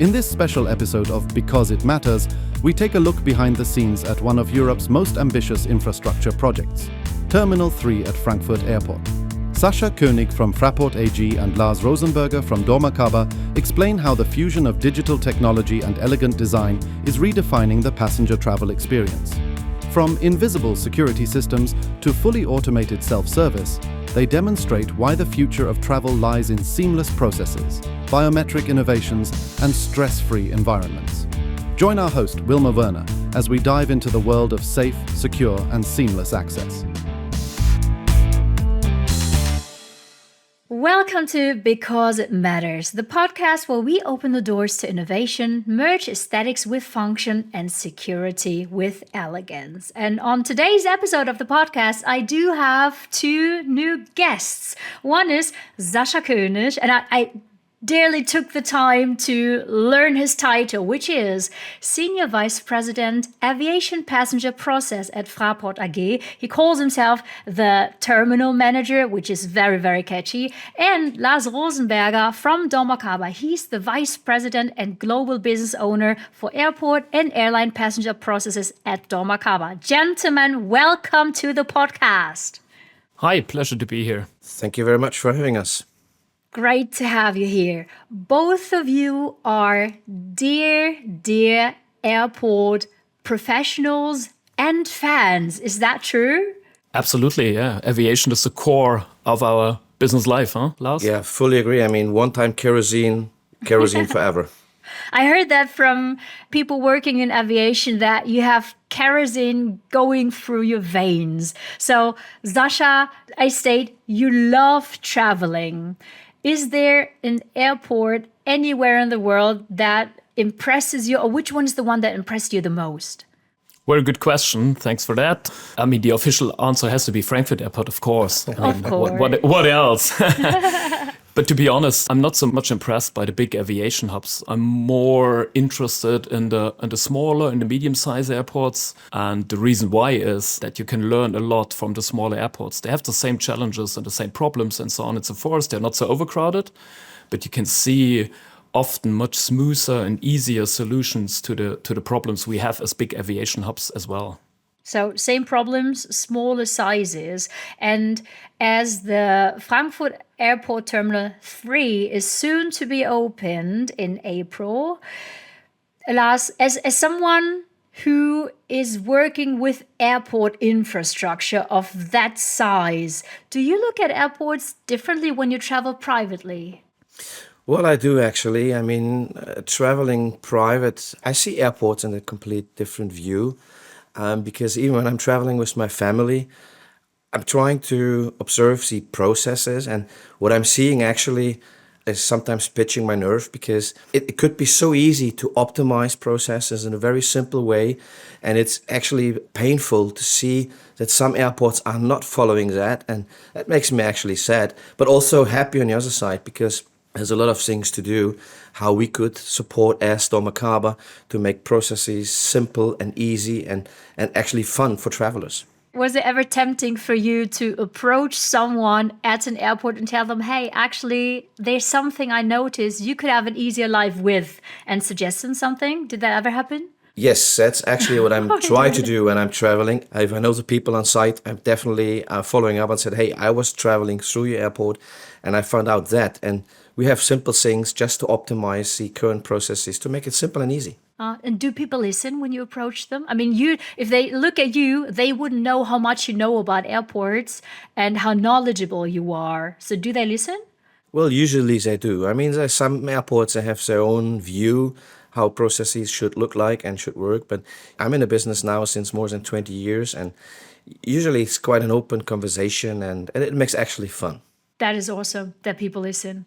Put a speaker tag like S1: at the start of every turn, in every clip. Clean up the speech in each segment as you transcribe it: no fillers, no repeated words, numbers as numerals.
S1: In this special episode of Because It Matters, we take a look behind the scenes at one of Europe's most ambitious infrastructure projects, Terminal 3 at Frankfurt Airport. Sascha König from Fraport AG and Lars Rosenberger from dormakaba explain how the fusion of digital technology and elegant design is redefining the passenger travel experience. From invisible security systems to fully automated self-service, they demonstrate why the future of travel lies in seamless processes, biometric innovations, and stress-free environments. Join our host, Wilma Werner, as we dive into the world of safe, secure, and seamless access.
S2: Welcome to Because It Matters, the podcast where we open the doors to innovation, merge aesthetics with function, and security with elegance. And on today's episode of the podcast, I do have two new guests. One is Sascha König, and I dearly took the time to learn his title, which is Senior Vice President, Aviation Passenger Process at Fraport AG. He calls himself the Terminal Manager, which is very, very catchy. And Lars Rosenberger from dormakaba. He's the Vice President and Global Business Owner for Airport and Airline Passenger Processes at dormakaba. Gentlemen, welcome to the podcast.
S3: Hi, pleasure to be here.
S4: Thank you very much for having us.
S2: Great to have you here. Both of you are dear airport professionals and fans. Is that true?
S3: Absolutely, yeah. Aviation is the core of our business life, huh, Lars?
S4: Yeah, fully agree. I mean, one-time kerosene forever.
S2: I heard that from people working in aviation that you have kerosene going through your veins. So, Sascha, I state you love traveling. Is there an airport anywhere in the world that impresses you, or which one is the one that impressed you the most?
S3: Very good question. Thanks for that. I mean, the official answer has to be Frankfurt Airport, of course.
S2: Of course.
S3: What else? But to be honest, I'm not so much impressed by the big aviation hubs. I'm more interested in the smaller and the medium-sized airports. And the reason why is that you can learn a lot from the smaller airports. They have the same challenges and the same problems and so on and so forth. They're not so overcrowded, but you can see often much smoother and easier solutions to the problems we have as big aviation hubs as well.
S2: So same problems, smaller sizes. And as the Frankfurt Airport Terminal 3 is soon to be opened in April, Lars, as someone who is working with airport infrastructure of that size, do you look at airports differently when you travel privately?
S4: Well, I do actually. I mean, traveling private, I see airports in a complete different view. Because even when I'm traveling with my family, I'm trying to observe the processes, and what I'm seeing actually is sometimes pitching my nerve, because it could be so easy to optimize processes in a very simple way, and it's actually painful to see that some airports are not following that, and that makes me actually sad, but also happy on the other side, because there's a lot of things to do, how we could support as dormakaba to make processes simple and easy and actually fun for travelers.
S2: Was it ever tempting for you to approach someone at an airport and tell them, hey, actually, there's something I noticed you could have an easier life with, and suggest them something? Did that ever happen?
S4: Yes, that's actually what I'm trying to do when I'm traveling. If I know the people on site, I'm definitely following up and said, hey, I was traveling through your airport and I found out that. And we have simple things just to optimize the current processes to make it simple and easy.
S2: And do people listen when you approach them? I mean, if they look at you, they wouldn't know how much you know about airports and how knowledgeable you are. So do they listen?
S4: Well, usually they do. I mean, there's some airports that have their own view how processes should look like and should work. But I'm in a business now since more than 20 years, and usually it's quite an open conversation, and it makes actually fun.
S2: That is awesome that people listen.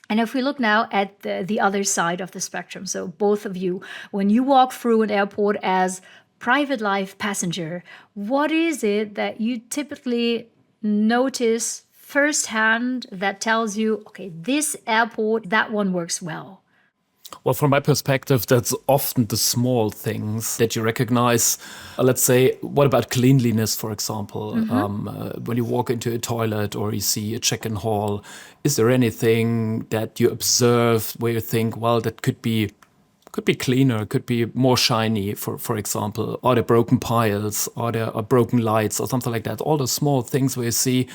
S2: And if we look now at the other side of the spectrum, so both of you, when you walk through an airport as private life passenger, what is it that you typically notice firsthand that tells you, okay, this airport, that one works well?
S3: Well, from my perspective, that's often the small things that you recognize. Let's say, what about cleanliness, for example? When you walk into a toilet or you see a check-in hall, is there anything that you observe where you think, well, that could be Could be cleaner, could be more shiny, for example. Are there broken piles? Are there broken lights or something like that? All the small things where you see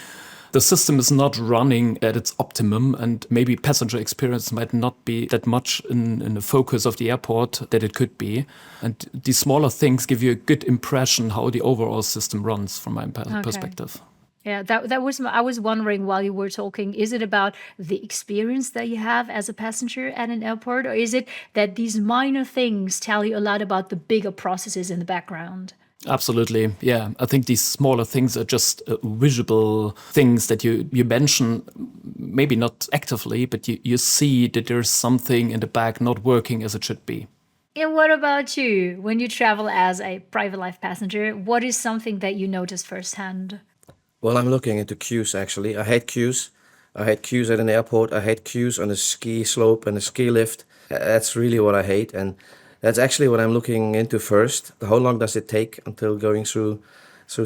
S3: the system is not running at its optimum, and maybe passenger experience might not be that much in the focus of the airport that it could be. And these smaller things give you a good impression how the overall system runs from my perspective.
S2: Yeah, that was I was wondering while you were talking, is it about the experience that you have as a passenger at an airport, or is it that these minor things tell you a lot about the bigger processes in the background?
S3: Absolutely, yeah. I think these smaller things are just visible things that you mention, maybe not actively, but you see that there's something in the back not working as it should be.
S2: And what about you? When you travel as a private life passenger, what is something that you noticed firsthand?
S4: Well, I'm looking into queues actually. I hate queues. I hate queues at an airport. I hate queues on a ski slope and a ski lift. That's really what I hate. And that's actually what I'm looking into first. How long does it take until going through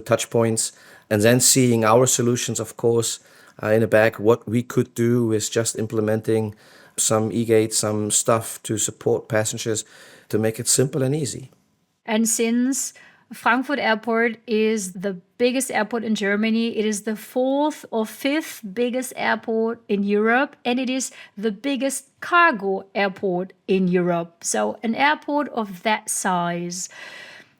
S4: touch points? And then seeing our solutions, of course, in the back, what we could do is just implementing some e-gates, some stuff to support passengers to make it simple and easy.
S2: And since Frankfurt Airport is the biggest airport in Germany, it is the 4th or 5th biggest airport in Europe, and it is the biggest cargo airport in Europe. So an airport of that size.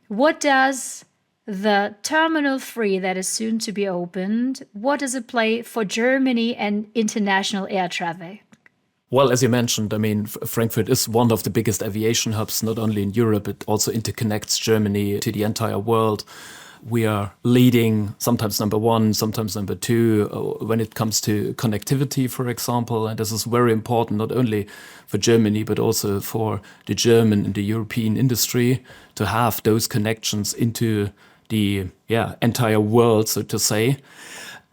S2: What does the Terminal 3 that is soon to be opened, what does it play for Germany and international air traffic?
S3: Well, as you mentioned, I mean, Frankfurt is one of the biggest aviation hubs, not only in Europe, it also interconnects Germany to the entire world. We are leading, sometimes number one, sometimes number two, when it comes to connectivity, for example. And this is very important, not only for Germany, but also for the German and the European industry to have those connections into the entire world, so to say.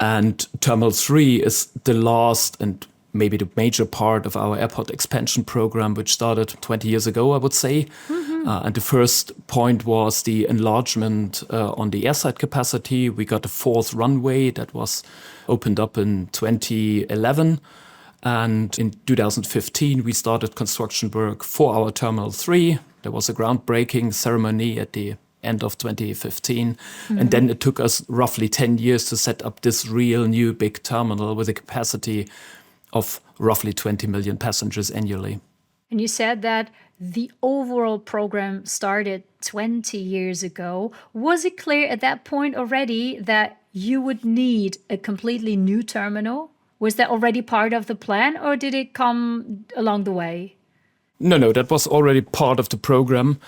S3: And Terminal 3 is the last and maybe the major part of our airport expansion program, which started 20 years ago, I would say. And the first point was the enlargement on the airside capacity. We got a 4th runway that was opened up in 2011. And in 2015, we started construction work for our Terminal 3. There was a groundbreaking ceremony at the end of 2015. And then it took us roughly 10 years to set up this real new big terminal with a capacity of roughly 20 million passengers annually.
S2: And you said that the overall program started 20 years ago. Was it clear at that point already that you would need a completely new terminal? Was that already part of the plan, or did it come along the way?
S3: No, that was already part of the program,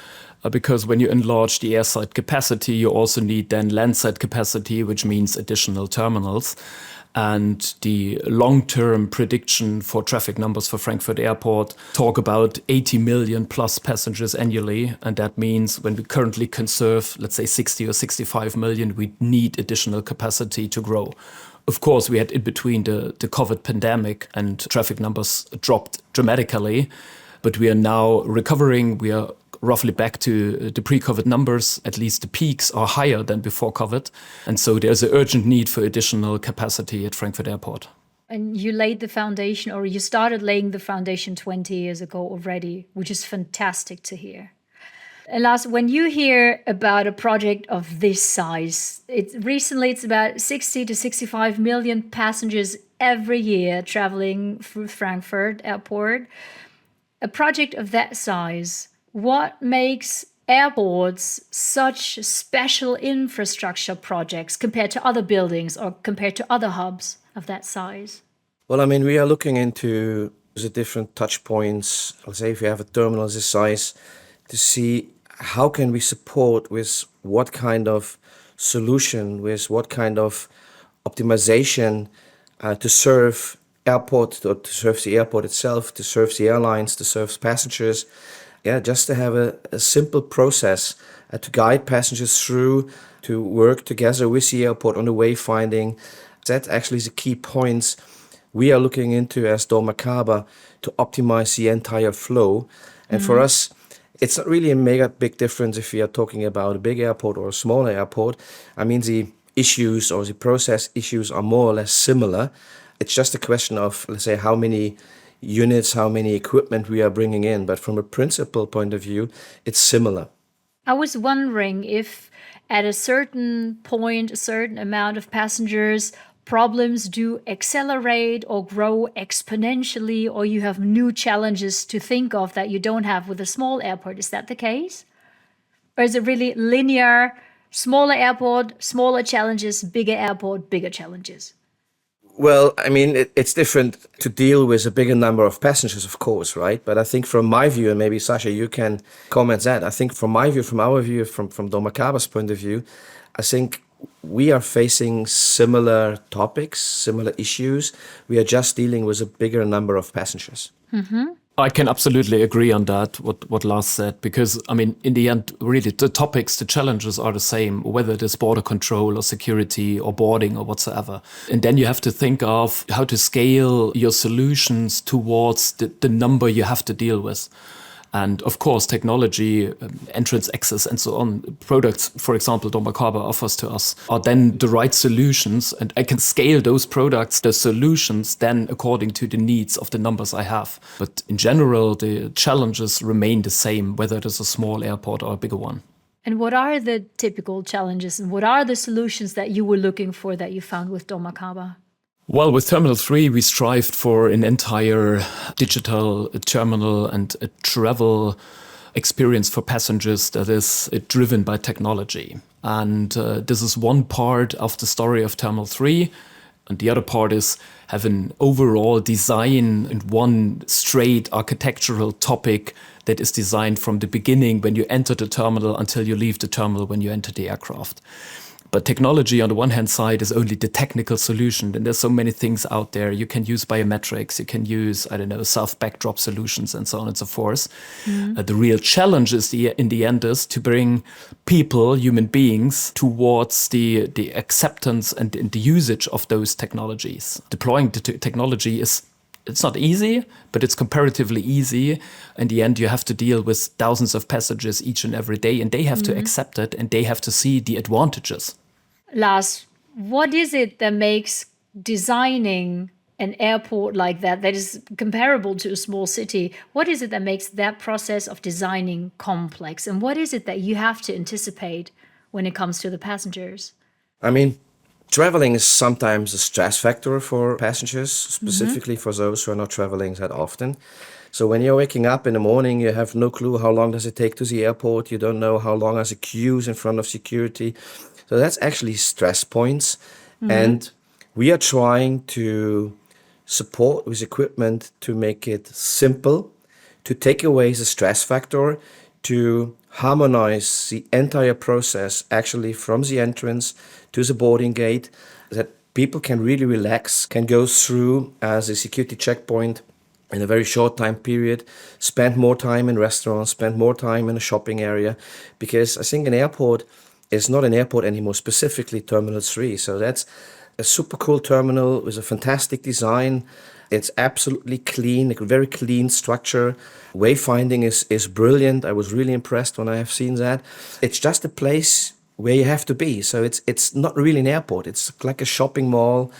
S3: because when you enlarge the airside capacity, you also need then landside capacity, which means additional terminals. And the long-term prediction for traffic numbers for Frankfurt Airport talk about 80 million plus passengers annually. And that means when we currently can serve, let's say 60 or 65 million, we need additional capacity to grow. Of course, we had in between the COVID pandemic and traffic numbers dropped dramatically, but we are now recovering. We are roughly back to the pre-COVID numbers. At least the peaks are higher than before COVID. And so there's an urgent need for additional capacity at Frankfurt Airport.
S2: And you laid the foundation, or you started laying the foundation 20 years ago already, which is fantastic to hear. And Lars, when you hear about a project of this size, it's about 60 to 65 million passengers every year traveling through Frankfurt Airport. A project of that size, what makes airports such special infrastructure projects compared to other buildings or compared to other hubs of that size?
S4: Well, I mean, we are looking into the different touch points. Let's say if you have a terminal this size, to see how can we support with what kind of solution, with what kind of optimization to serve airport, or to serve the airport itself, to serve the airlines, to serve passengers. Yeah, just to have a simple process to guide passengers through, to work together with the airport on the wayfinding. That actually is the key points we are looking into as dormakaba to optimize the entire flow. And for us, it's not really a mega big difference if we are talking about a big airport or a smaller airport. I mean, the issues or the process issues are more or less similar. It's just a question of, let's say, how many units, how many equipment we are bringing in. But from a principle point of view, it's similar.
S2: I was wondering if at a certain point, a certain amount of passengers, problems do accelerate or grow exponentially, or you have new challenges to think of that you don't have with a small airport. Is that the case? Or is it really linear, smaller airport, smaller challenges, bigger airport, bigger challenges?
S4: Well, I mean, it's different to deal with a bigger number of passengers, of course, right? But I think from my view, and maybe Sascha, you can comment that. I think from my view, from our view, from dormakaba's point of view, I think we are facing similar topics, similar issues. We are just dealing with a bigger number of passengers.
S3: I can absolutely agree on that, what Lars said, because, I mean, in the end, really, the topics, the challenges are the same, whether it is border control or security or boarding or whatsoever. And then you have to think of how to scale your solutions towards the number you have to deal with. And of course, technology, entrance access, and so on, products, for example, dormakaba offers to us, are then the right solutions. And I can scale those products, the solutions, then according to the needs of the numbers I have. But in general, the challenges remain the same, whether it is a small airport or a bigger one.
S2: And what are the typical challenges and what are the solutions that you were looking for that you found with dormakaba?
S3: Well, with Terminal 3, we strived for an entire digital terminal and a travel experience for passengers that is driven by technology. And this is one part of the story of Terminal 3. And the other part is have an overall design and one straight architectural topic that is designed from the beginning when you enter the terminal until you leave the terminal when you enter the aircraft. But technology on the one hand side is only the technical solution. And there's so many things out there. You can use biometrics, you can use, self-backdrop solutions and so on and so forth. The real challenge is in the end is to bring people, human beings, towards the acceptance and the usage of those technologies. Deploying the technology it's not easy, but it's comparatively easy. In the end, you have to deal with thousands of passengers each and every day, and they have to accept it, and they have to see the advantages.
S2: Lars, what is it that makes designing an airport like that is comparable to a small city? What is it that makes that process of designing complex? And what is it that you have to anticipate when it comes to the passengers?
S4: I mean, traveling is sometimes a stress factor for passengers, specifically for those who are not traveling that often. So when you're waking up in the morning, you have no clue how long does it take to the airport. You don't know how long are the queues in front of security. So that's actually stress points. And we are trying to support with equipment to make it simple, to take away the stress factor, to harmonize the entire process actually from the entrance to the boarding gate, that people can really relax, can go through as a security checkpoint in a very short time period, spend more time in restaurants, spend more time in a shopping area, because I think an airport is not an airport anymore, specifically Terminal 3. So that's a super cool terminal with a fantastic design. It's absolutely clean, a very clean structure. Wayfinding is brilliant. I was really impressed when I have seen that. It's just a place where you have to be. So it's not really an airport. It's like a shopping mall,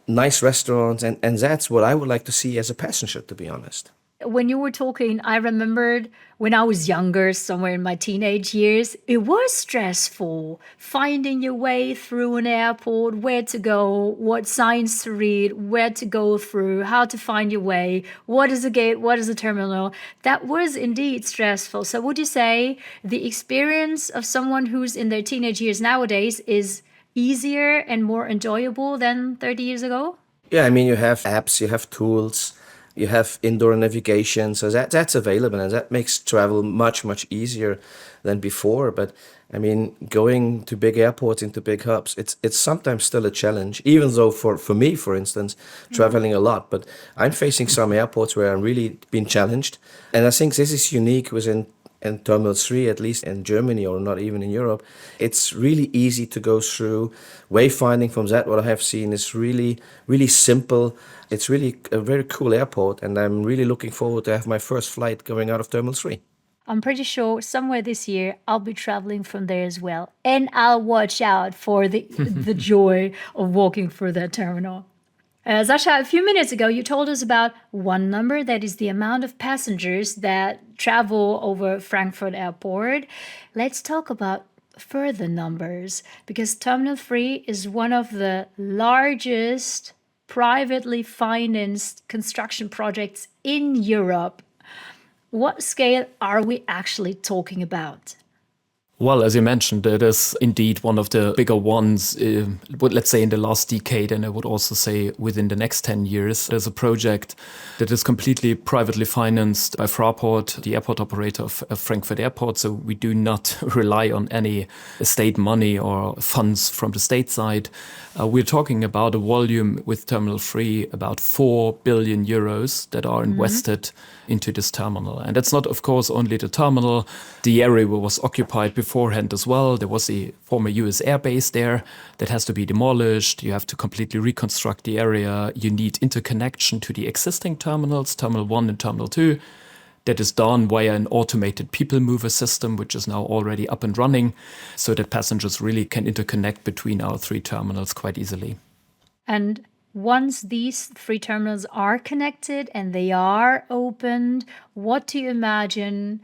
S4: nice restaurants, and that's what I would like to see as a passenger, to be honest.
S2: When you were talking, I remembered when I was younger, somewhere in my teenage years, it was stressful finding your way through an airport, where to go, what signs to read, where to go through, how to find your way, what is a gate, what is a terminal. That was indeed stressful. So would you say the experience of someone who's in their teenage years nowadays is easier and more enjoyable than 30 years ago?
S4: Yeah, I mean, you have apps, you have tools, you have indoor navigation, so that's available, and that makes travel much, much easier than before. But I mean, going to big airports, into big hubs, it's sometimes still a challenge, even though for me, for instance, traveling a lot. But I'm facing some airports where I'm really being challenged. And I think this is unique within Terminal 3, at least in Germany or not even in Europe. It's really easy to go through. Wayfinding from that, what I have seen, is really, really simple. It's really a very cool airport, and I'm really looking forward to have my first flight going out of Terminal 3.
S2: I'm pretty sure somewhere this year I'll be traveling from there as well. And I'll watch out for the joy of walking through that terminal. Sascha, a few minutes ago, you told us about one number, that is the amount of passengers that travel over Frankfurt Airport. Let's talk about further numbers, because Terminal 3 is one of the largest privately financed construction projects in Europe. What scale are we actually talking about?
S3: Well, as you mentioned, it is indeed one of the bigger ones, let's say in the last decade, and I would also say within the next 10 years. There's a project that is completely privately financed by Fraport, the airport operator of Frankfurt Airport. So we do not rely on any state money or funds from the state side. We're talking about a volume with Terminal 3, about 4 billion euros that are invested into this terminal. And that's not, of course, only the terminal. The area was occupied beforehand as well. There was a former US air base there that has to be demolished. You have to completely reconstruct the area. You need interconnection to the existing terminals, Terminal 1 and Terminal 2. That is done via an automated people mover system, which is now already up and running, so that passengers really can interconnect between our three terminals quite easily.
S2: And once these three terminals are connected and they are opened, what do you imagine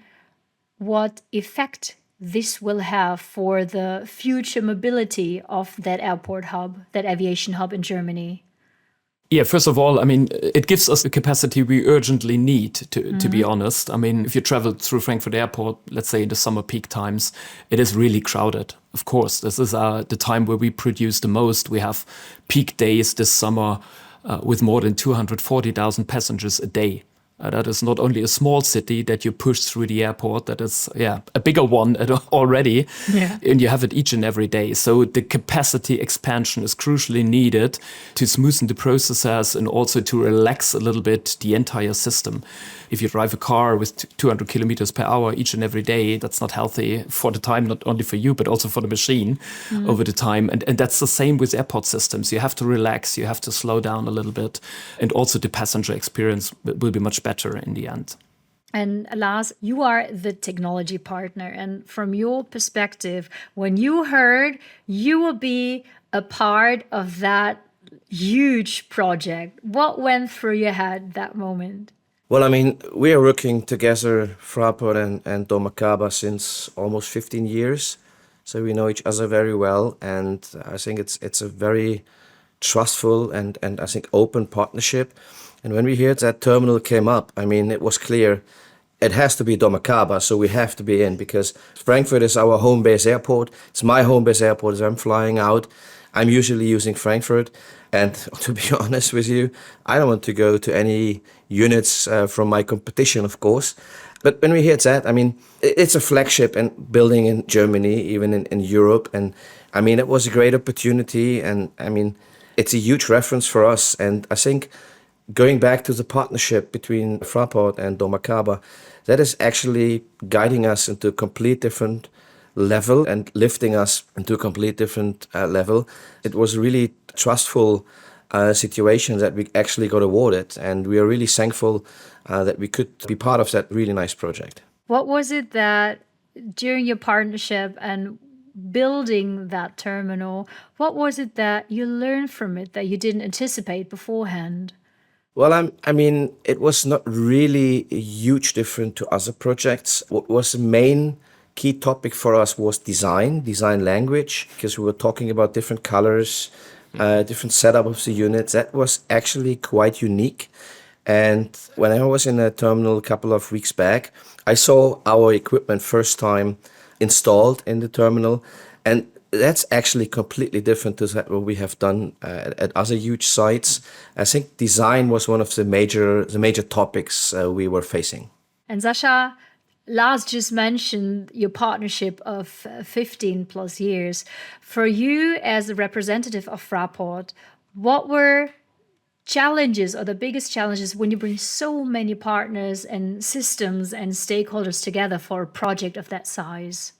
S2: what effect this will have for the future mobility of that airport hub, that aviation hub in Germany?
S3: Yeah, first of all, I mean, it gives us the capacity we urgently need, to be honest. I mean, if you travel through Frankfurt Airport, let's say in the summer peak times, it is really crowded. Of course, this is the time where we produce the most. We have peak days this summer with more than 240,000 passengers a day. That is not only a small city that you push through the airport, that is, a bigger one already.
S2: Yeah.
S3: And you have it each and every day. So the capacity expansion is crucially needed to smoothen the processes and also to relax a little bit the entire system. If you drive a car with 200 kilometers per hour each and every day, that's not healthy for the time, not only for you, but also for the machine over the time. And that's the same with airport systems. You have to relax, you have to slow down a little bit. And also the passenger experience will be much better in the end.
S2: And Lars, you are the technology partner. And from your perspective, when you heard you will be a part of that huge project, what went through your head that moment?
S4: Well, I mean, we are working together, Fraport and dormakaba, since almost 15 years. So we know each other very well. And I think it's a very trustful and I think open partnership. And when we heard that terminal came up, I mean, it was clear it has to be dormakaba, so we have to be in, because Frankfurt is our home base airport. It's my home base airport as I'm flying out. I'm usually using Frankfurt. And to be honest with you, I don't want to go to any units from my competition, of course. But when we heard that, I mean, it's a flagship and building in Germany, even in Europe. And I mean, it was a great opportunity. And I mean, it's a huge reference for us. And I think going back to the partnership between Fraport and dormakaba, that is actually guiding us into a complete different level and lifting us into a complete different level. It was really trustful situation that we actually got awarded, and we are really thankful that we could be part of that really nice project.
S2: What was it that during your partnership and building that terminal, what was it that you learned from it that you didn't anticipate beforehand?
S4: Well, I mean, it was not really a huge difference to other projects. What was the main key topic for us was design language, because we were talking about different colors, different setup of the units. That was actually quite unique. And when I was in a terminal a couple of weeks back, I saw our equipment first time installed in the terminal. And that's actually completely different to what we have done at other huge sites. I think design was one of the major topics we were facing.
S2: And Sascha, Lars just mentioned your partnership of 15 plus years. For you as a representative of Fraport, what were challenges or the biggest challenges when you bring so many partners and systems and stakeholders together for a project of that size?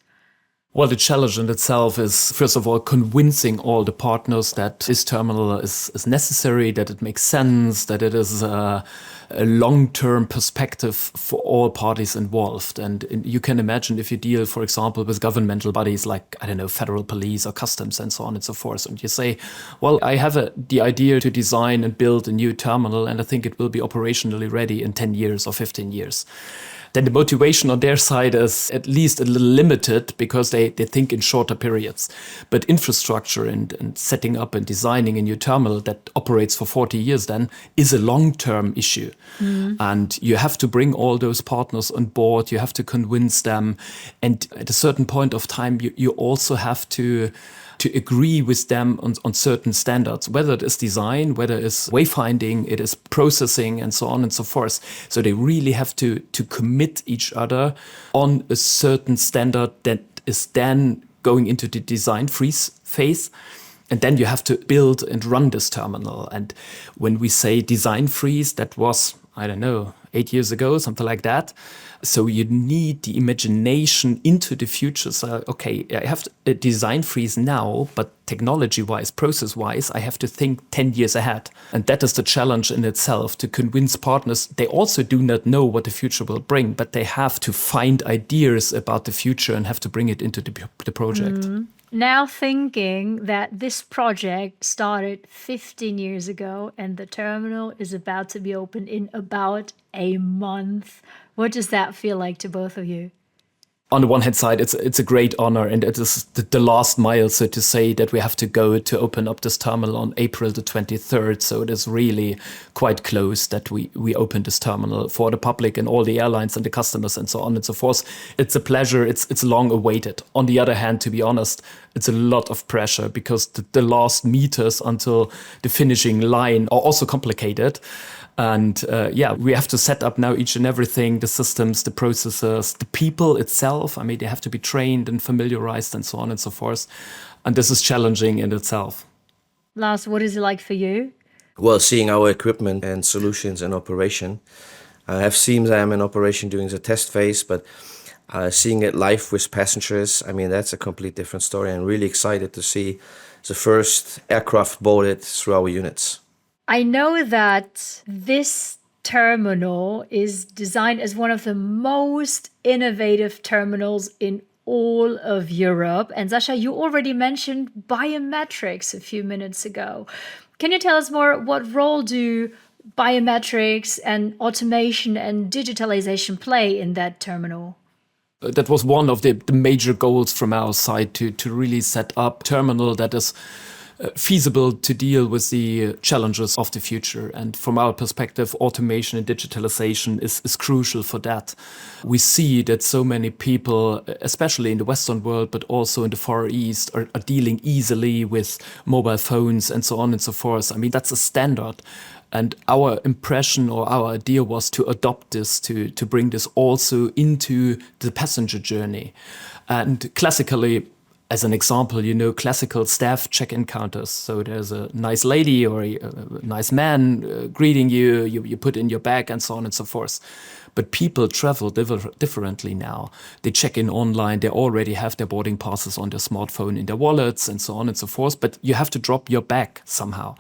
S3: Well, the challenge in itself is, first of all, convincing all the partners that this terminal is necessary, that it makes sense, that it is a long-term perspective for all parties involved. And you can imagine if you deal, for example, with governmental bodies like, I don't know, federal police or customs and so on and so forth, and you say, well, I have the idea to design and build a new terminal, and I think it will be operationally ready in 10 years or 15 years. Then the motivation on their side is at least a little limited because they think in shorter periods. But infrastructure and setting up and designing a new terminal that operates for 40 years then is a long-term issue. And you have to bring all those partners on board. You have to convince them. And at a certain point of time, you also have to agree with them on certain standards, whether it is design, whether it's wayfinding, it is processing, and so on and so forth. So they really have to commit each other on a certain standard that is then going into the design freeze phase. And then you have to build and run this terminal. And when we say design freeze, that was, I don't know, 8 years ago, something like that. So you need the imagination into the future. So, okay, I have a design freeze now, but technology-wise, process-wise, I have to think 10 years ahead. And that is the challenge in itself, to convince partners. They also do not know what the future will bring, but they have to find ideas about the future and have to bring it into the project.
S2: Now thinking that this project started 15 years ago and the terminal is about to be open in about a month, what does that feel like to both of you?
S3: On the one hand side, it's a great honor, and it is the last mile, so to say, that we have to go to open up this terminal on April the 23rd. So it is really quite close that we open this terminal for the public and all the airlines and the customers and so on and so forth. It's a pleasure. It's long awaited. On the other hand, to be honest, it's a lot of pressure because the last meters until the finishing line are also complicated. And we have to set up now each and everything, the systems, the processes, the people itself. I mean, they have to be trained and familiarized and so on and so forth. And this is challenging in itself.
S2: Lars, what is it like for you?
S4: Well, seeing our equipment and solutions in operation. I have seen them in operation during the test phase, but seeing it live with passengers, I mean, that's a complete different story. I'm really excited to see the first aircraft boarded through our units.
S2: I know that this terminal is designed as one of the most innovative terminals in all of Europe. And Sascha, you already mentioned biometrics a few minutes ago. Can you tell us more? What role do biometrics and automation and digitalization play in that terminal?
S3: That was one of the major goals from our side, to really set up a terminal that is feasible to deal with the challenges of the future. And from our perspective, automation and digitalization is crucial for that. We see that so many people, especially in the Western world, but also in the Far East, are dealing easily with mobile phones and so on and so forth. I mean, that's a standard. And our impression or our idea was to adopt this, to bring this also into the passenger journey. And classically, as an example, classical staff check-in counters. So there's a nice lady or a nice man greeting you, you put in your bag and so on and so forth. But people travel differently now. They check in online, they already have their boarding passes on their smartphone, in their wallets and so on and so forth, but you have to drop your bag somehow.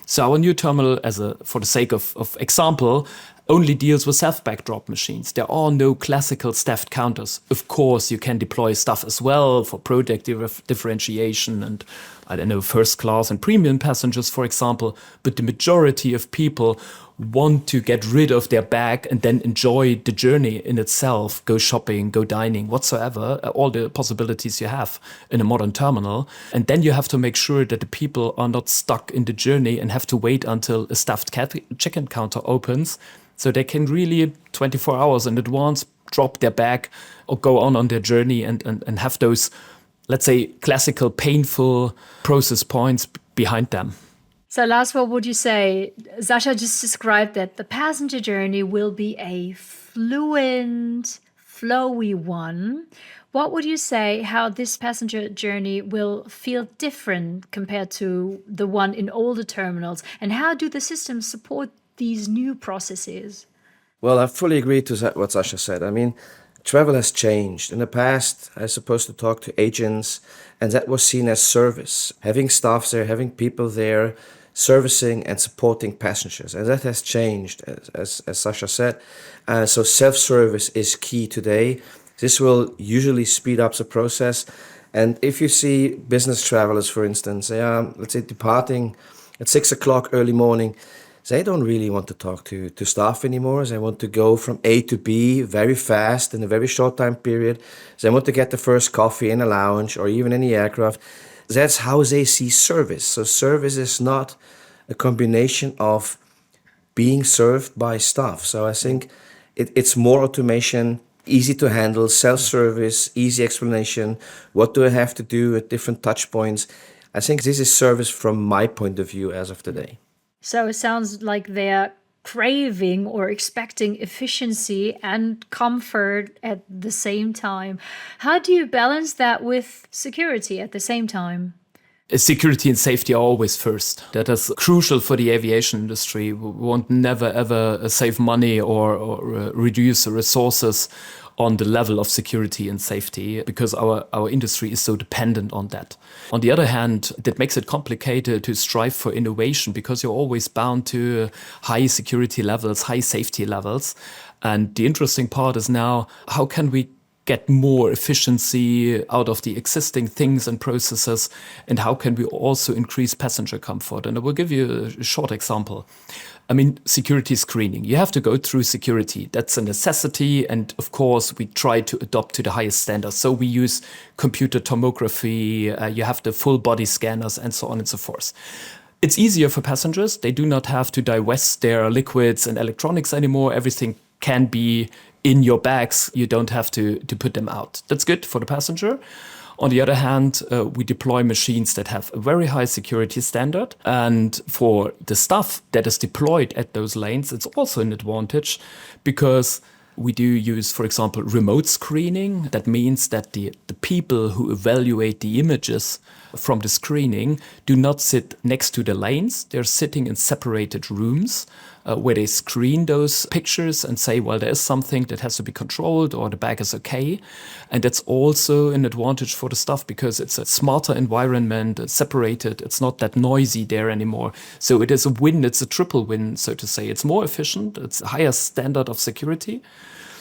S3: So our new terminal, for the sake of example, only deals with self-bag drop machines. There are no classical staffed counters. Of course, you can deploy stuff as well for product differentiation and, I don't know, first class and premium passengers, for example. But the majority of people want to get rid of their bag and then enjoy the journey in itself, go shopping, go dining, whatsoever, all the possibilities you have in a modern terminal. And then you have to make sure that the people are not stuck in the journey and have to wait until a staffed check-in counter opens. So they can really 24 hours in advance drop their bag or go on their journey and have those, let's say, classical painful process points behind them.
S2: So Lars, what would you say? Sascha just described that the passenger journey will be a fluent, flowy one. What would you say how this passenger journey will feel different compared to the one in older terminals? And how do the systems support these new processes?
S4: Well, I fully agree to what Sascha said. I mean, Travel has changed. In the past, I was supposed to talk to agents, and that was seen as service. Having staff there, having people there, servicing and supporting passengers. And that has changed, as Sascha said. So self-service is key today. This will usually speed up the process. And if you see business travelers, for instance, they are, let's say, departing at 6 o'clock early morning, they don't really want to talk to staff anymore. They want to go from A to B very fast in a very short time period. They want to get the first coffee in a lounge or even in the aircraft. That's how they see service. So service is not a combination of being served by staff. So I think it's more automation, easy to handle, self-service, easy explanation. What do I have to do at different touch points? I think this is service from my point of view as of today.
S2: So it sounds like they're craving or expecting efficiency and comfort at the same time. How do you balance that with security at the same time?
S3: Security and safety are always first. That is crucial for the aviation industry. We won't never ever save money or reduce resources on the level of security and safety because our industry is so dependent on that. On the other hand, that makes it complicated to strive for innovation because you're always bound to high security levels, high safety levels. And the interesting part is now, how can we get more efficiency out of the existing things and processes, and how can we also increase passenger comfort? And I will give you a short example. I mean, security screening. You have to go through security. That's a necessity. And of course, we try to adopt to the highest standards. So we use computer tomography, you have the full body scanners and so on and so forth. It's easier for passengers. They do not have to divest their liquids and electronics anymore. Everything can be in your bags. You don't have to put them out. That's good for the passenger. On the other hand, we deploy machines that have a very high security standard. And for the staff that is deployed at those lanes, it's also an advantage because we do use, for example, remote screening. That means that the people who evaluate the images from the screening do not sit next to the lanes. They're sitting in separated rooms where they screen those pictures and say, well, there is something that has to be controlled or the bag is okay. And that's also an advantage for the staff because it's a smarter environment, it's separated, it's not that noisy there anymore. So it is a win, it's a triple win, so to say. It's more efficient, it's a higher standard of security,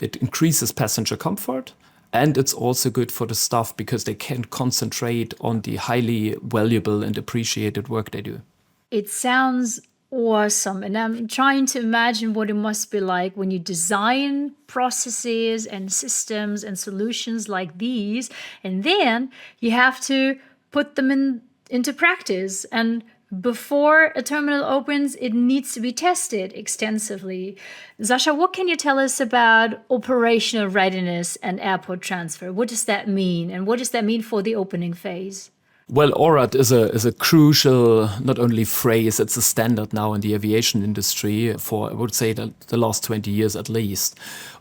S3: it increases passenger comfort, and it's also good for the staff because they can concentrate on the highly valuable and appreciated work they do.
S2: It sounds awesome. And I'm trying to imagine what it must be like when you design processes and systems and solutions like these, and then you have to put them into practice. And before a terminal opens, it needs to be tested extensively. Sascha, what can you tell us about operational readiness and airport transfer? What does that mean? And what does that mean for the opening phase?
S3: Well, ORAD is a crucial, not only phrase, it's a standard now in the aviation industry for, I would say, the last 20 years at least.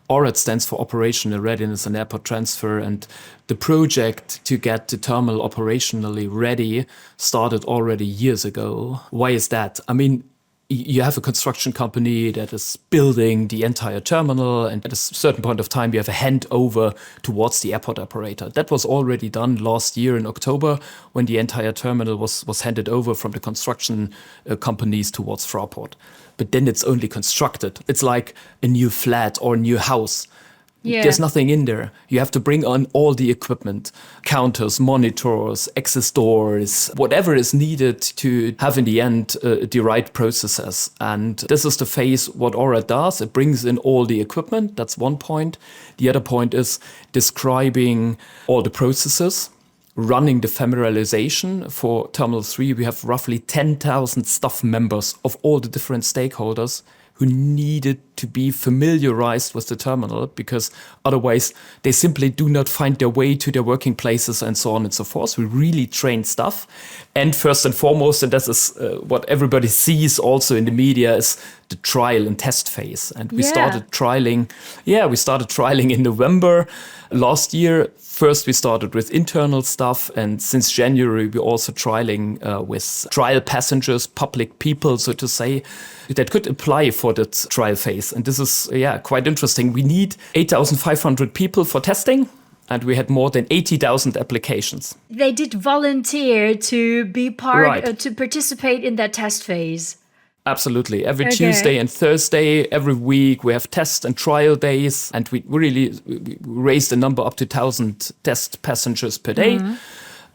S3: ORAD stands for Operational Readiness and Airport Transfer, and the project to get the terminal operationally ready started already years ago. Why is that? I mean, you have a construction company that is building the entire terminal, and at a certain point of time, you have a handover towards the airport operator. That was already done last year in October when the entire terminal was handed over from the construction companies towards Fraport. But then it's only constructed. It's like a new flat or a new house. Yeah. There's nothing in there. You have to bring on all the equipment, counters, monitors, access doors, whatever is needed to have in the end the right processes. And this is the phase what ORAD does. It brings in all the equipment. That's one point. The other point is describing all the processes, running the familiarization. For Terminal 3, we have roughly 10,000 staff members of all the different stakeholders who needed to be familiarized with the terminal because otherwise they simply do not find their way to their working places and so on and so forth. We really train staff. And first and foremost, and this is what everybody sees also in the media, is the trial and test phase. And we started trialing in November last year. First, we started with internal stuff, and since January, we're also trialing with trial passengers, public people, so to say, that could apply for that trial phase. days. And this is, quite interesting. We need 8,500 people for testing. And we had more than 80,000 applications.
S2: They did volunteer to be
S3: Right.
S2: to participate in that test phase.
S3: Absolutely. Every
S2: Okay.
S3: Tuesday and Thursday, every week, we have test and trial days. And we raised the number up to 1,000 test passengers per day.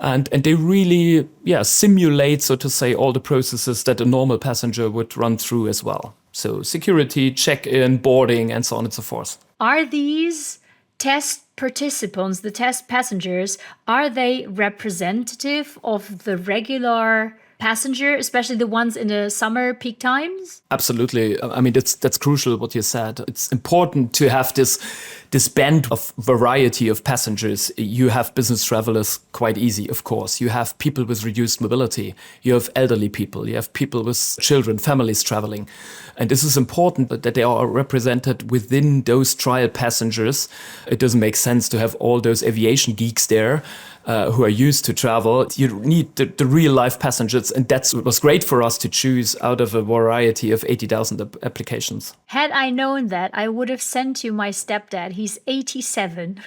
S3: And they really, simulate, so to say, all the processes that a normal passenger would run through as well. So security, check-in, boarding, and so on and so forth.
S2: Are these test participants, the test passengers, are they representative of the regular passenger, especially the ones in the summer peak times?
S3: Absolutely. I mean, that's crucial what you said. It's important to have this band of variety of passengers. You have business travelers quite easy, of course. You have people with reduced mobility. You have elderly people. You have people with children, families traveling. And this is important that they are represented within those trial passengers. It doesn't make sense to have all those aviation geeks there who are used to travel. You need the real life passengers. And that's what was great for us to choose out of a variety of 80,000 applications.
S2: Had I known that, I would have sent you my stepdad. He's 87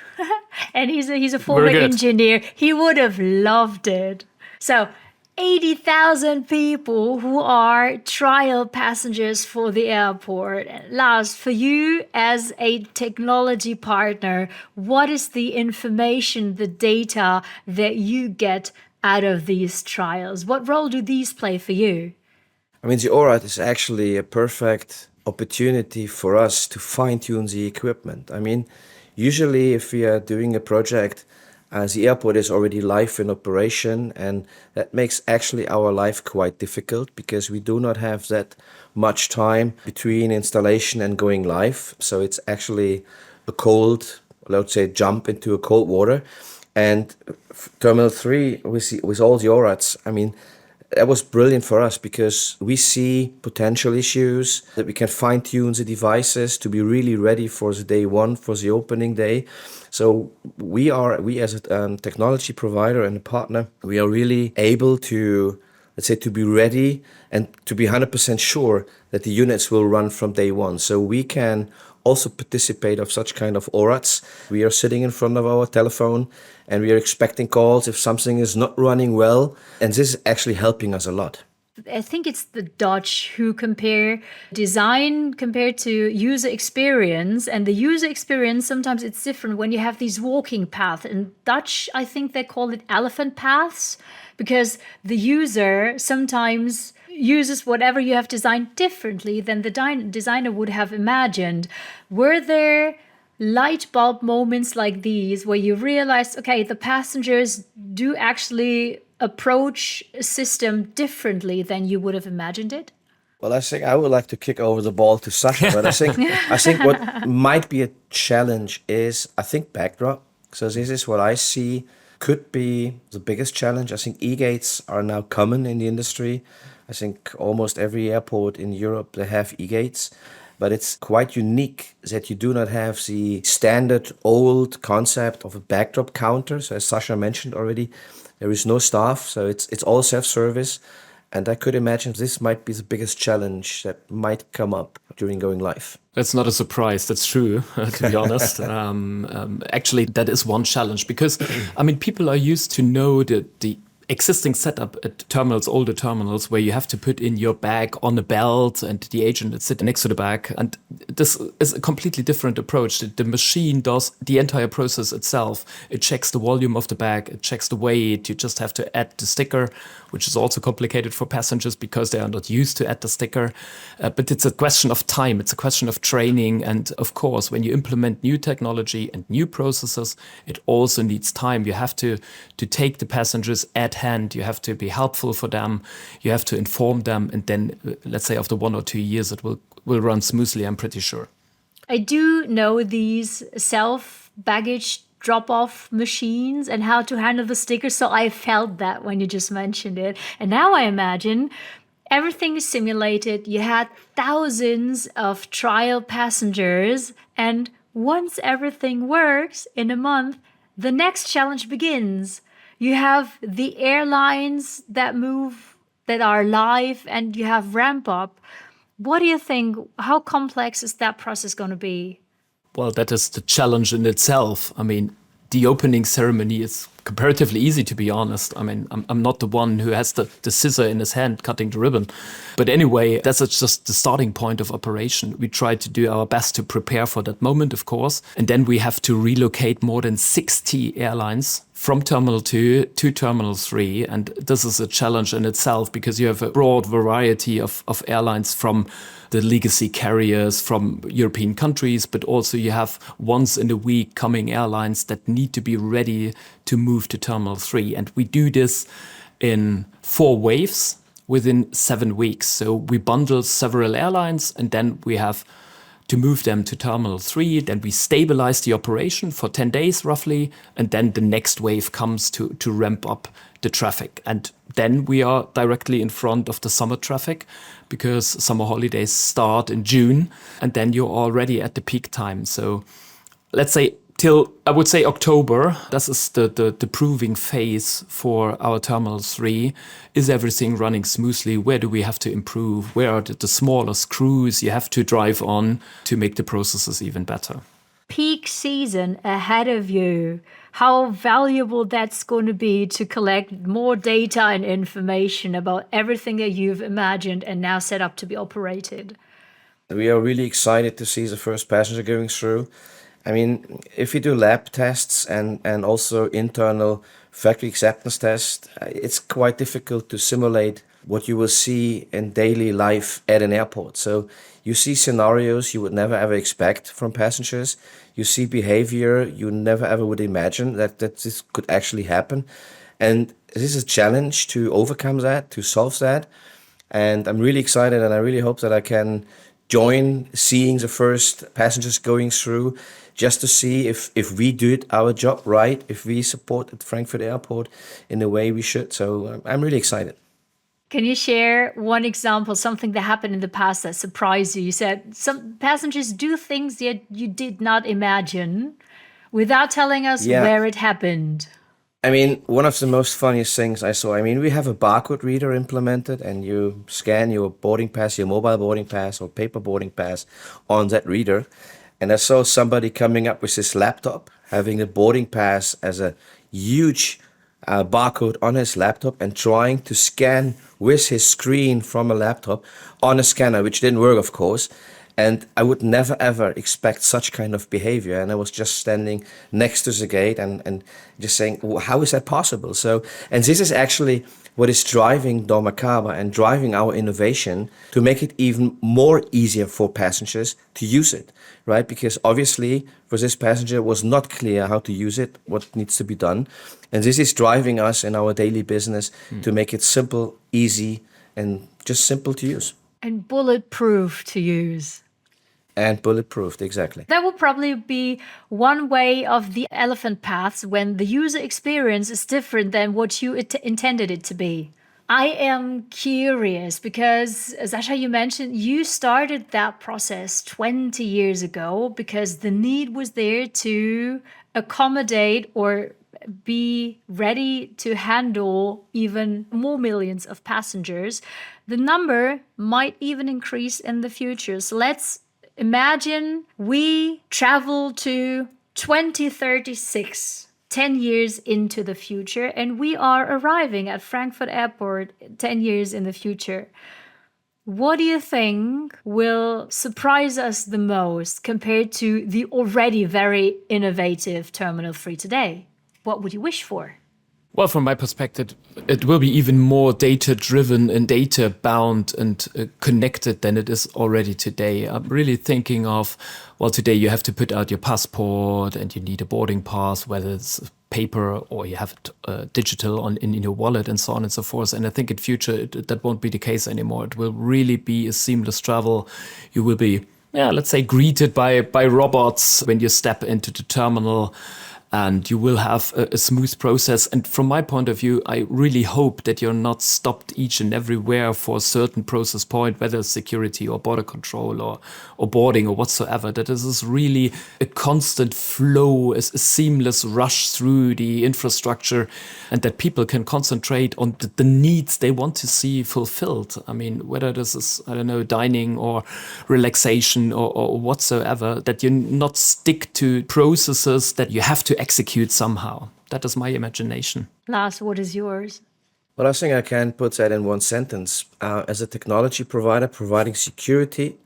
S2: and he's a former
S3: Very good.
S2: engineer. He would have loved it. So 80,000 people who are trial passengers for the airport. Lars, for you as a technology partner, what is the information, the data that you get out of these trials? What role do these play for you?
S4: I mean, the ORAT is actually a perfect opportunity for us to fine-tune the equipment. I mean, usually if we are doing a project, the airport is already live in operation, and that makes actually our life quite difficult because we do not have that much time between installation and going live. So it's actually a cold, let's say, jump into a cold water. And Terminal 3, with all the ORATs, I mean, that was brilliant for us because we see potential issues, that we can fine-tune the devices to be really ready for the day one, for the opening day. So we as a technology provider and a partner, we are really able to, let's say, to be ready and to be 100% sure that the units will run from day one. So we can also participate of such kind of ORATs. We are sitting in front of our telephone and we are expecting calls if something is not running well. And this is actually helping us a lot.
S2: I think it's the Dutch who compare design compared to user experience. And the user experience, sometimes it's different when you have these walking paths. In Dutch, I think they call it elephant paths because the user sometimes uses whatever you have designed differently than the designer would have imagined. Were there light bulb moments like these where you realized, okay, the passengers do actually approach a system differently than you would have imagined it?
S4: Well, I think I would like to kick over the ball to Sascha, but I think what might be a challenge is, I think, backdrop. So this is what I see could be the biggest challenge. I think e-gates are now common in the industry. I think almost every airport in Europe, they have e-gates. But it's quite unique that you do not have the standard old concept of a backdrop counter. So as Sascha mentioned already, there is no staff, so it's all self-service. And I could imagine this might be the biggest challenge that might come up during going live.
S3: That's not a surprise. That's true, to be honest. Actually, that is one challenge because, I mean, people are used to know the existing setup at terminals, older terminals, where you have to put in your bag on a belt and the agent is sitting next to the bag. And this is a completely different approach. The machine does the entire process itself. It checks the volume of the bag, it checks the weight. You just have to add the sticker, which is also complicated for passengers because they are not used to add the sticker. But it's a question of time. It's a question of training. And of course, when you implement new technology and new processes, it also needs time. You have to take the passengers at hand. You have to be helpful for them. You have to inform them. And then, let's say, after 1 or 2 years, it will run smoothly, I'm pretty sure.
S2: I do know these self-baggage drop-off machines and how to handle the stickers. So I felt that when you just mentioned it. And now I imagine everything is simulated. You had thousands of trial passengers. And once everything works in a month, the next challenge begins. You have the airlines that move, that are live, and you have ramp up. What do you think? How complex is that process going to be?
S3: Well, that is the challenge in itself. I mean, the opening ceremony is comparatively easy, to be honest. I mean, I'm not the one who has the scissor in his hand cutting the ribbon. But anyway, that's just the starting point of operation. We try to do our best to prepare for that moment, of course. And then we have to relocate more than 60 airlines from Terminal 2 to Terminal 3. And this is a challenge in itself because you have a broad variety of airlines from the legacy carriers from European countries, but also you have once in a week coming airlines that need to be ready to move to Terminal 3. And we do this in 4 waves within 7 weeks. So we bundle several airlines and then we have to move them to Terminal 3. Then we stabilize the operation for 10 days roughly. And then the next wave comes to ramp up the traffic. And then we are directly in front of the summer traffic because summer holidays start in June. And then you're already at the peak time. So let's say till, I would say October, this is the proving phase for our Terminal 3. Is everything running smoothly? Where do we have to improve? Where are the smaller screws you have to drive on to make the processes even better?
S2: Peak season ahead of you. How valuable that's going to be to collect more data and information about everything that you've imagined and now set up to be operated.
S4: We are really excited to see the first passenger going through. I mean, if you do lab tests and also internal factory acceptance tests, it's quite difficult to simulate what you will see in daily life at an airport. So you see scenarios you would never ever expect from passengers. You see behavior you never ever would imagine that this could actually happen. And this is a challenge to overcome that, to solve that. And I'm really excited and I really hope that I can join seeing the first passengers going through just to see if we did our job right, if we supported Frankfurt Airport in the way we should. So I'm really excited.
S2: Can you share one example, something that happened in the past that surprised you? You said some passengers do things that you did not imagine without telling us where it happened.
S4: I mean, one of the most funniest things I saw, I mean, we have a barcode reader implemented and you scan your boarding pass, your mobile boarding pass or paper boarding pass on that reader. And I saw somebody coming up with his laptop, having the boarding pass as a huge barcode on his laptop and trying to scan with his screen from a laptop on a scanner, which didn't work, of course. And I would never, ever expect such kind of behavior. And I was just standing next to the gate and just saying, well, how is that possible? So, and this is actually what is driving dormakaba and driving our innovation to make it even more easier for passengers to use it, right? Because obviously for this passenger it was not clear how to use it, what needs to be done. And this is driving us in our daily business to make it simple, easy, and just simple to use.
S2: And bulletproof to use.
S4: And bulletproofed, exactly.
S2: That will probably be one way of the elephant paths when the user experience is different than what you intended it to be. I am curious because, Sascha, you mentioned you started that process 20 years ago because the need was there to accommodate or be ready to handle even more millions of passengers. The number might even increase in the future. So let's imagine we travel to 2036, 10 years into the future, and we are arriving at Frankfurt Airport 10 years in the future. What do you think will surprise us the most compared to the already very innovative Terminal 3 today? What would you wish for?
S3: Well, from my perspective, it will be even more data-driven and data-bound and connected than it is already today. I'm really thinking of, well, today you have to put out your passport and you need a boarding pass, whether it's paper or you have it digital in your wallet and so on and so forth. And I think in future, that won't be the case anymore. It will really be a seamless travel. You will be, let's say, greeted by robots when you step into the terminal. and you will have a smooth process. And from my point of view, I really hope that you're not stopped each and everywhere for a certain process point, whether it's security or border control or boarding or whatsoever, that this is really a constant flow, a seamless rush through the infrastructure, and that people can concentrate on the needs they want to see fulfilled. I mean, whether this is, I don't know, dining or relaxation or whatsoever, that you not stick to processes that you have to execute somehow. That is my imagination.
S2: Lars, what is yours?
S4: Well, I think I can put that in one sentence. As a technology provider, providing security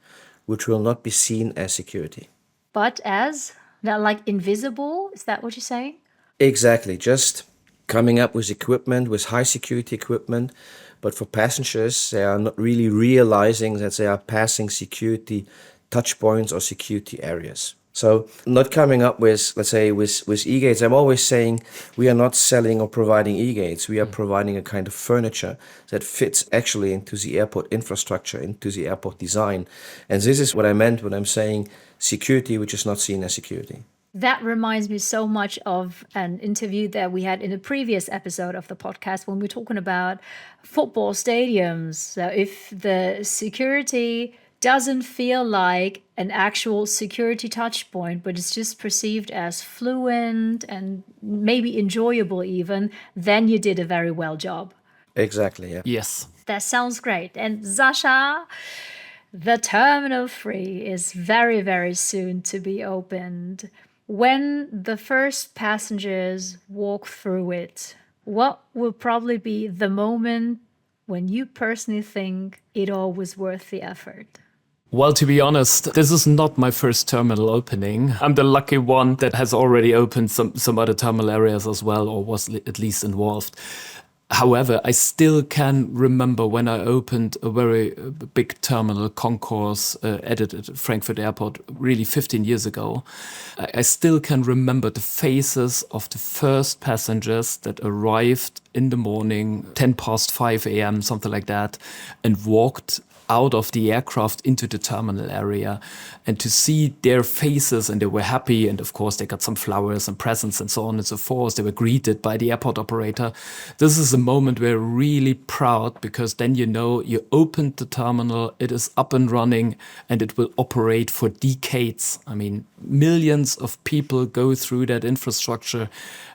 S4: which will not be seen as security.
S2: But as, like invisible, is that what you're saying?
S4: Exactly, just coming up with equipment, with high security equipment, but for passengers, they are not really realizing that they are passing security touch points or security areas. So not coming up with, let's say, with e-gates. I'm always saying we are not selling or providing e-gates. We are providing a kind of furniture that fits actually into the airport infrastructure, into the airport design. And this is what I meant when I'm saying security, which is not seen as security.
S2: That reminds me so much of an interview that we had in a previous episode of the podcast when we were talking about football stadiums. So if the security doesn't feel like an actual security touch point, but it's just perceived as fluent and maybe enjoyable even, then you did a very well job.
S4: Exactly, yeah.
S3: Yes.
S2: That sounds great. And Sascha, the Terminal 3 is very, very soon to be opened. When the first passengers walk through it, what will probably be the moment when you personally think it all was worth the effort?
S3: Well, to be honest, this is not my first terminal opening. I'm the lucky one that has already opened some other terminal areas as well, or was at least involved. However, I still can remember when I opened a very big terminal concourse at Frankfurt Airport, really 15 years ago. I still can remember the faces of the first passengers that arrived in the morning, 10 past 5 a.m., something like that, and walked out of the aircraft into the terminal area, and to see their faces, and they were happy, and of course they got some flowers and presents and so on and so forth. They were greeted by the airport operator. This is a moment where we're really proud, because then you know you opened the terminal, it is up and running, and it will operate for decades. I mean, millions of people go through that infrastructure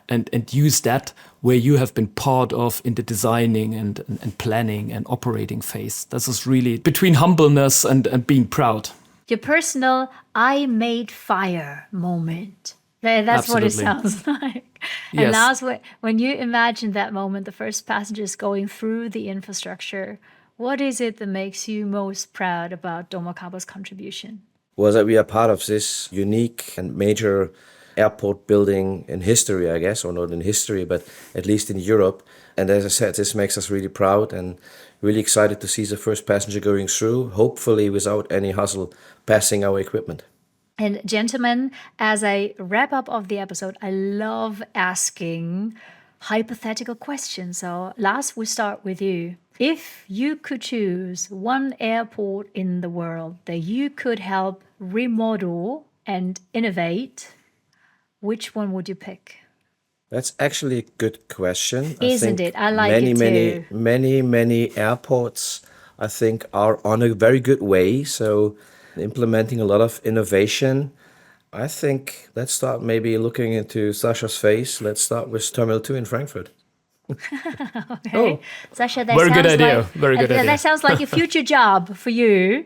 S3: and use that where you have been part of in the designing and planning and operating phase. This is really between humbleness and being proud.
S2: Your personal I made fire moment. That's
S3: Absolutely.
S2: what it sounds like. And
S3: Yes.
S2: Lars, when you imagine that moment, the first passengers going through the infrastructure, what is it that makes you most proud about dormakaba's contribution?
S4: Was that we are part of this unique and major airport building in history, I guess, or not in history, but at least in Europe. And as I said, this makes us really proud and really excited to see the first passenger going through, hopefully without any hassle, passing our equipment.
S2: And gentlemen, as I wrap up of the episode, I love asking hypothetical questions. So Lars, we start with you. If you could choose one airport in the world that you could help remodel and innovate, which one would you pick?
S4: That's actually a good question.
S2: Isn't it? I like
S4: many,
S2: it too.
S4: many airports, I think, are on a very good way. So implementing a lot of innovation. I think let's start maybe looking into Sascha's face. Let's start with Terminal 2 in Frankfurt.
S2: Okay. Sascha, that
S3: Very good
S2: sounds
S3: idea.
S2: like,
S3: Very good idea.
S2: That sounds like a future job for you.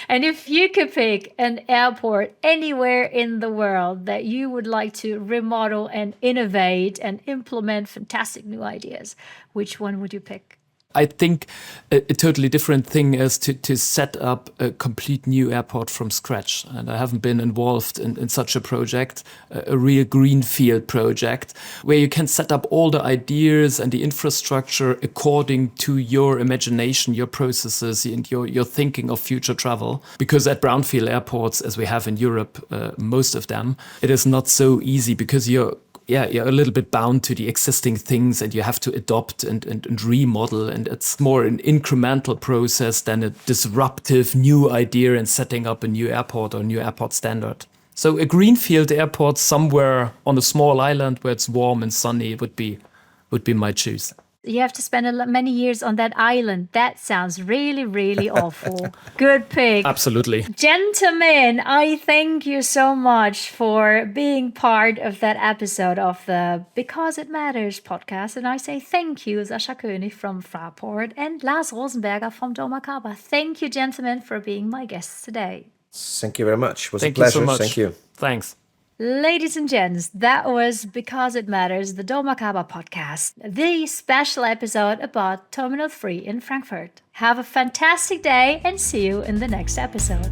S2: And if you could pick an airport anywhere in the world that you would like to remodel and innovate and implement fantastic new ideas, which one would you pick?
S3: I think a totally different thing is to set up a complete new airport from scratch. And I haven't been involved in such a project, a real greenfield project, where you can set up all the ideas and the infrastructure according to your imagination, your processes, and your thinking of future travel. Because at brownfield airports, as we have in Europe, most of them, it is not so easy, because you're a little bit bound to the existing things, and you have to adopt and remodel. And it's more an incremental process than a disruptive new idea and setting up a new airport or new airport standard. So a greenfield airport somewhere on a small island where it's warm and sunny would be my choice.
S2: You have to spend many years on that island. That sounds really, really awful. Good pick.
S3: Absolutely.
S2: Gentlemen, I thank you so much for being part of that episode of the Because It Matters podcast. And I say thank you, Sascha König from Fraport and Lars Rosenberger from dormakaba. Thank you, gentlemen, for being my guests today.
S4: Thank you very much. It was
S3: Thank
S4: a pleasure.
S3: you so much.
S4: Thank you.
S3: Thanks.
S2: Ladies and gents, that was Because It Matters, the dormakaba podcast, the special episode about Terminal 3 in Frankfurt. Have a fantastic day and see you in the next episode.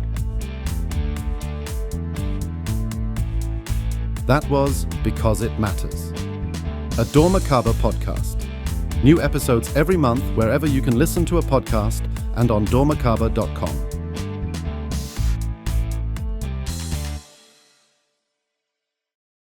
S1: That was Because It Matters, a dormakaba podcast. New episodes every month wherever you can listen to a podcast and on dormakaba.com.